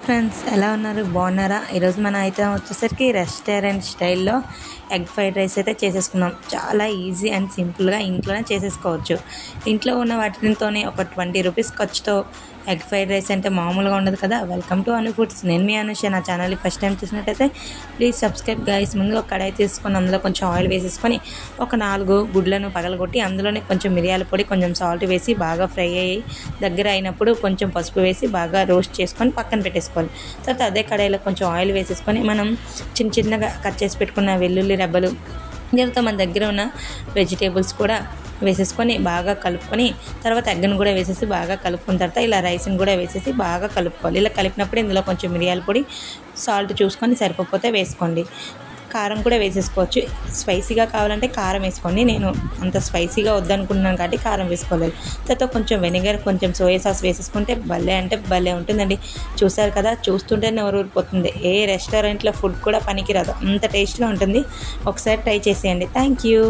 Friends ఎలా ఉన్నారు బాగున్నారా? ఈరోజు మన ఐటమ్ వచ్చేసరికి రెస్టారెంట్ స్టైల్లో ఎగ్ ఫ్రైడ్ రైస్ అయితే చేసేసుకున్నాం. చాలా ఈజీ అండ్ సింపుల్గా ఇంట్లోనే చేసేసుకోవచ్చు. ఇంట్లో ఉన్న వాటితోనే ఒక 20 రూపీస్ ఖర్చుతో ఎగ్ ఫ్రైడ్ రైస్ అంటే మామూలుగా ఉండదు కదా. Welcome to Anu foods. నేను మీ అనుష. నా ఛానల్ని ఫస్ట్ టైం చూసినట్టయితే ప్లీజ్ సబ్స్క్రైబ్ గైస్. ముందుగా ఒక కడాయి తీసుకొని అందులో కొంచెం ఆయిల్ వేసేసుకొని ఒక 4 గుడ్లను పగలగొట్టి అందులోనే కొంచెం మిరియాల పొడి, కొంచెం సాల్ట్ వేసి బాగా ఫ్రై అయ్యి దగ్గర అయినప్పుడు కొంచెం పసుపు వేసి బాగా రోస్ట్ చేసుకొని పక్కన పెట్టేసుకోవాలి. తర్వాత అదే కడాయిలో కొంచెం ఆయిల్ వేసేసుకొని మనం చిన్నగా కట్ చేసి పెట్టుకున్న వెల్లుల్లి రెబ్బలు, దీనితో మన దగ్గర ఉన్న వెజిటేబుల్స్ కూడా వేసేసుకొని బాగా కలుపుకొని తర్వాత ఎగ్ను కూడా వేసేసి బాగా కలుపుకున్న తర్వాత ఇలా రైస్ని కూడా వేసేసి బాగా కలుపుకోవాలి. ఇలా కలిపినప్పుడు ఇందులో కొంచెం మిరియాల పొడి, సాల్ట్ చూసుకొని సరిపోతే వేసుకోండి. కారం కూడా వేసేసుకోవచ్చు. స్పైసీగా కావాలంటే కారం వేసుకోండి. నేను అంత స్పైసీగా వద్దనుకుంటున్నాను కాబట్టి కారం వేసుకోలేదు. తర్వాత కొంచెం వెనిగర్, కొంచెం సోయా సాస్ వేసేసుకుంటే భలే అంటే భలే ఉంటుందండి. చూసారు కదా, చూస్తుంటే నోరు ఊరిపోతుంది. ఏ రెస్టారెంట్లో ఫుడ్ కూడా పనికిరాదు, అంత టేస్ట్గా ఉంటుంది. ఒకసారి ట్రై చేసేయండి. Thank you.